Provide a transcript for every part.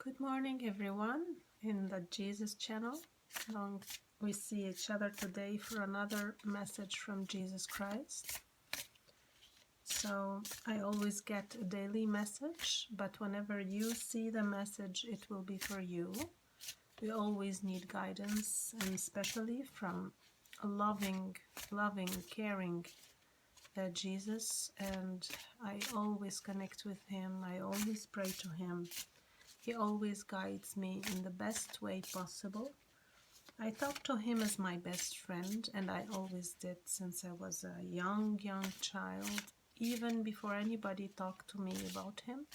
Good morning, everyone, in the Jesus channel. Long we see each other today for another message from Jesus Christ. So I always get a daily message, but whenever you see the message, it will be for you. We always need guidance, and especially from a loving, caring Jesus. And I always connect with him. I always pray to him. He always guides me in the best way possible. I talk to him as my best friend, and I always did since I was a young child. Even before anybody talked to me about him,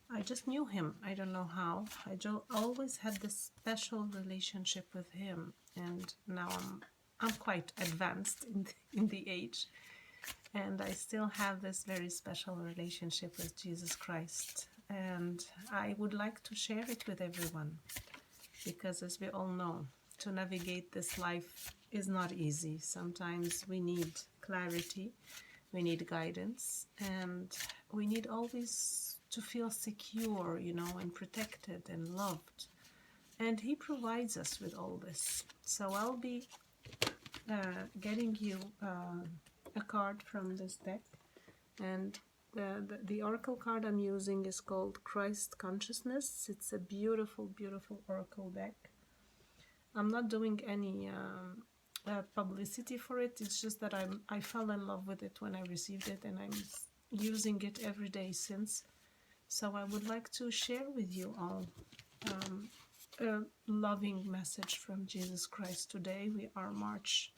I just knew him. I don't know how. I always had this special relationship with him, and now I'm quite advanced in the age, and I still have this very special relationship with Jesus Christ. And I would like to share it with everyone, because as we all know, to navigate this life is not easy. Sometimes we need clarity, we need guidance, and we need always to feel secure, and protected and loved. And he provides us with all this. So I'll be getting you a card from this deck, and the oracle card I'm using is called Christ Consciousness. It's a beautiful oracle deck. I'm not doing any publicity for it. It's just that I fell in love with it when I received it, and I'm using it every day since. So I would like to share with you all a loving message from Jesus Christ today. We are March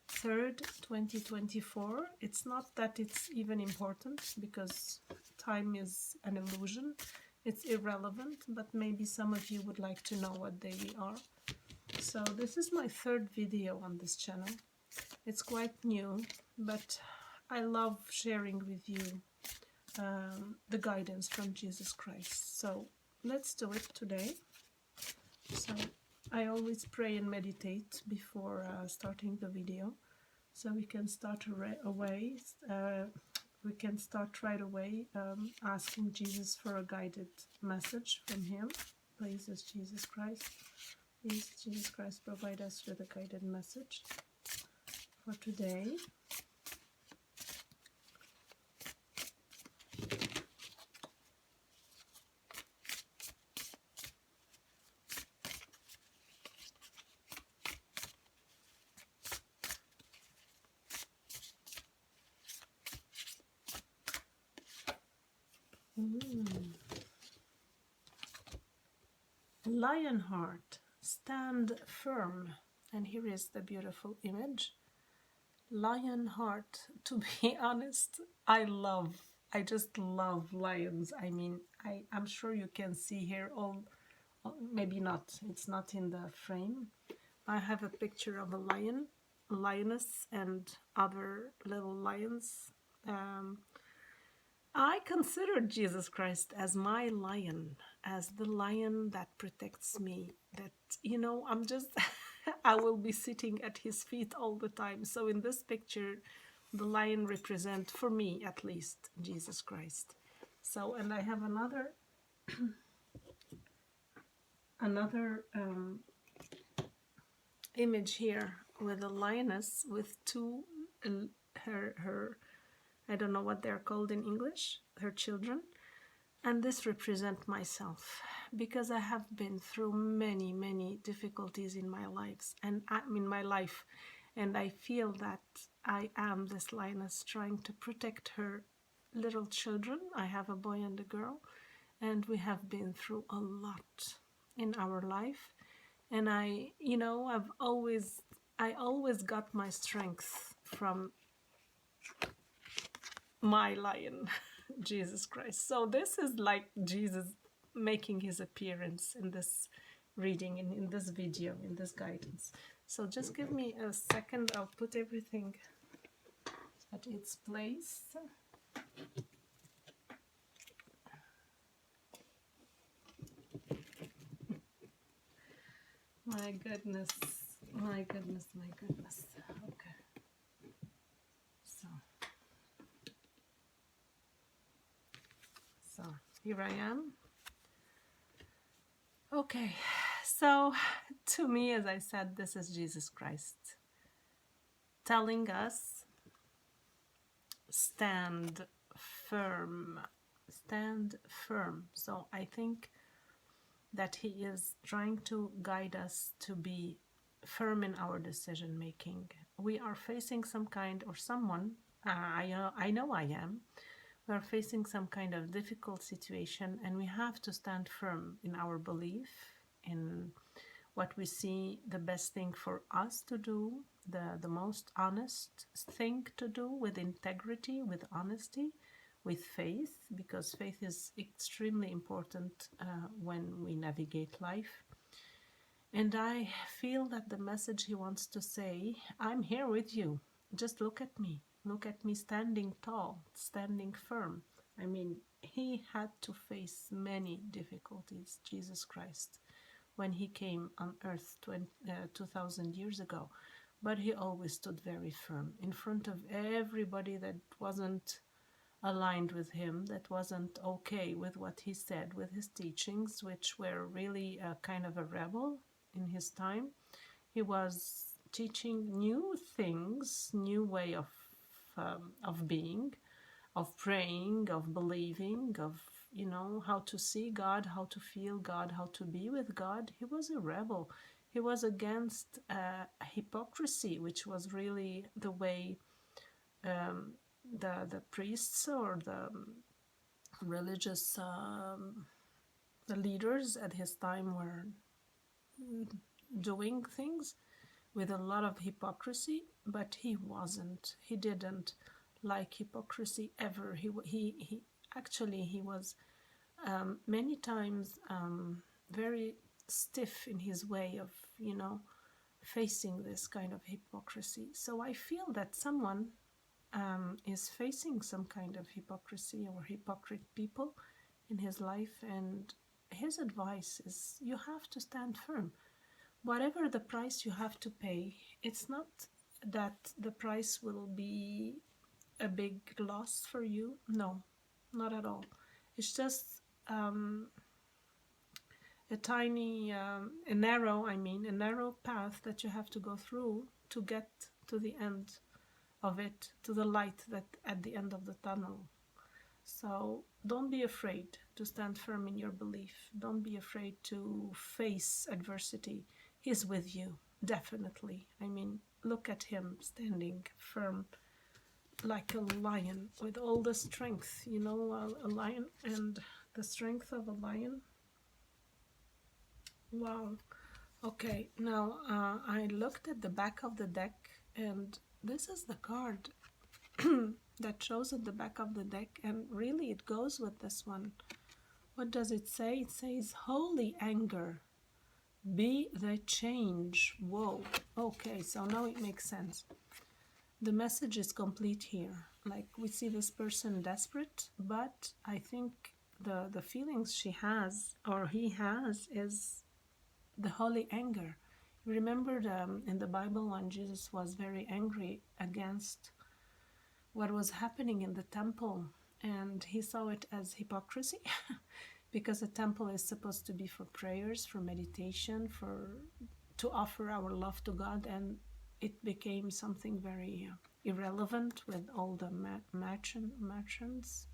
3rd, 2024. It's not that it's even important, because time is an illusion. It's irrelevant, but maybe some of you would like to know what day we are. So this is my third video on this channel. It's quite new, but I love sharing with you the guidance from Jesus Christ. So let's do it today. So I always pray and meditate before starting the video. So we can start away. We can start right away asking Jesus for a guided message from him. Praises Jesus Christ. Please, Jesus Christ, provide us with a guided message for today. Lionheart, stand firm. And here is the beautiful image. Lionheart, to be honest, I just love lions. I mean, I'm sure you can see here all, maybe not, it's not in the frame. I have a picture of a lion, lioness, and other little lions. I consider Jesus Christ as my lion, as the lion that protects me, that, I'm just, I will be sitting at his feet all the time. So in this picture, the lion represents, for me at least, Jesus Christ. So, and I have another, image here with a lioness with two, her I don't know what they're called in English, her children. And this represents myself, because I have been through many difficulties in my life, and I feel that I am this lioness trying to protect her little children. I have a boy and a girl, and we have been through a lot in our life. And I always got my strength from my lion, Jesus Christ. So this is like Jesus making his appearance in this reading, in this video, in this guidance. So just give me a second. I'll put everything at its place. My goodness. Okay. So here I am. Okay, so to me, as I said, this is Jesus Christ telling us, stand firm, stand firm. So I think that he is trying to guide us to be firm in our decision making. We are facing some kind, or someone, I know I am, we are facing some kind of difficult situation, and we have to stand firm in our belief, in what we see the best thing for us to do, the most honest thing to do, with integrity, with honesty, with faith, because faith is extremely important when we navigate life. And I feel that the message he wants to say, I'm here with you. Just look at me. Look at me standing tall, standing firm. I mean, he had to face many difficulties, Jesus Christ, when he came on earth 2,000 years ago. But he always stood very firm in front of everybody that wasn't aligned with him, that wasn't okay with what he said, with his teachings, which were really a kind of a rebel in his time. He was teaching new things, new way of being, of praying, of believing, of, you know, how to see God, how to feel God, how to be with God. He was a rebel. He was against hypocrisy, which was really the way the priests or the religious the leaders at his time were doing things, with a lot of hypocrisy. But he wasn't. He didn't like hypocrisy ever. He actually, he was many times very stiff in his way of, you know, facing this kind of hypocrisy. So I feel that someone is facing some kind of hypocrisy or hypocrite people in his life, and his advice is, you have to stand firm. Whatever the price you have to pay, it's not that the price will be a big loss for you. No, not at all. It's just a tiny, a narrow path that you have to go through to get to the end of it, to the light that at the end of the tunnel. So don't be afraid to stand firm in your belief. Don't be afraid to face adversity. He's with you, definitely. I mean, look at him standing firm like a lion with all the strength, you know, a lion and the strength of a lion. Wow. Okay, now I looked at the back of the deck, and this is the card that shows at the back of the deck, and really it goes with this one. What does it say? It says, holy anger, be the change. Whoa. Okay, so now it makes sense. The message is complete here. Like, we see this person desperate, but I think the feelings she has, or he has, is the holy anger. Remember in the Bible when Jesus was very angry against what was happening in the temple, and he saw it as hypocrisy because the temple is supposed to be for prayers, for meditation, to offer our love to God, and it became something very irrelevant with all the merchants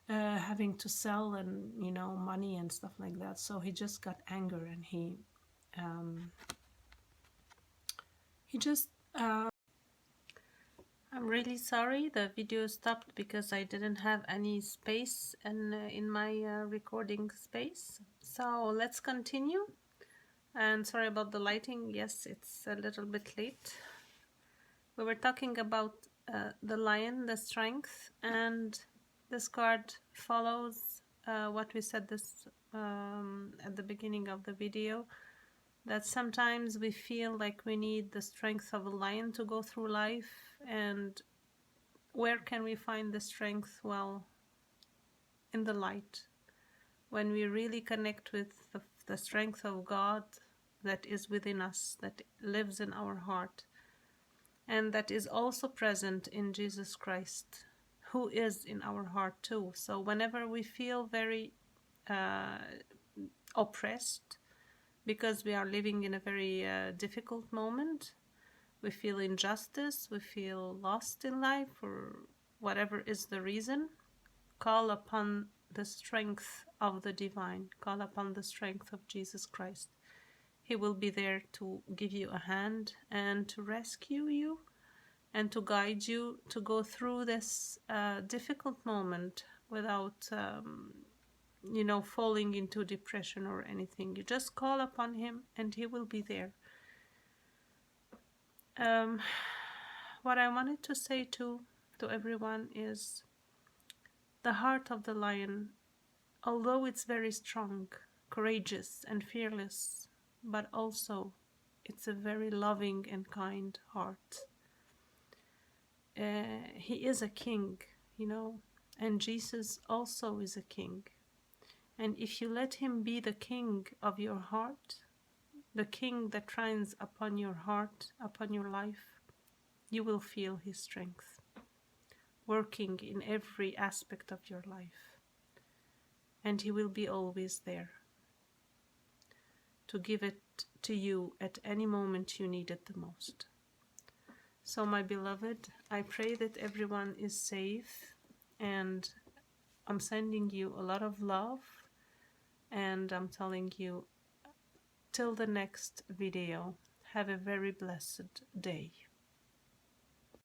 having to sell, and, you know, money and stuff like that. So he just got anger, and he just I'm really sorry, the video stopped because I didn't have any space in my recording space. So let's continue. And sorry about the lighting. Yes, it's a little bit late. We were talking about the lion, the strength, and this card follows what we said this at the beginning of the video, that sometimes we feel like we need the strength of a lion to go through life. And where can we find the strength? Well, in the light. When we really connect with the strength of God that is within us, that lives in our heart, and that is also present in Jesus Christ, who is in our heart too. So whenever we feel very oppressed, because we are living in a very difficult moment. We feel injustice, we feel lost in life, or whatever is the reason. Call upon the strength of the divine. Call upon the strength of Jesus Christ. He will be there to give you a hand and to rescue you and to guide you to go through this difficult moment without, falling into depression or anything. You just call upon him and he will be there. What I wanted to say to everyone is, the heart of the lion, although it's very strong, courageous and fearless, but also it's a very loving and kind heart. He is a king, and Jesus also is a king. And if you let him be the king of your heart, the king that reigns upon your heart, upon your life, you will feel his strength working in every aspect of your life. And he will be always there to give it to you at any moment you need it the most. So my beloved, I pray that everyone is safe, and I'm sending you a lot of love, and I'm telling you, till the next video, have a very blessed day.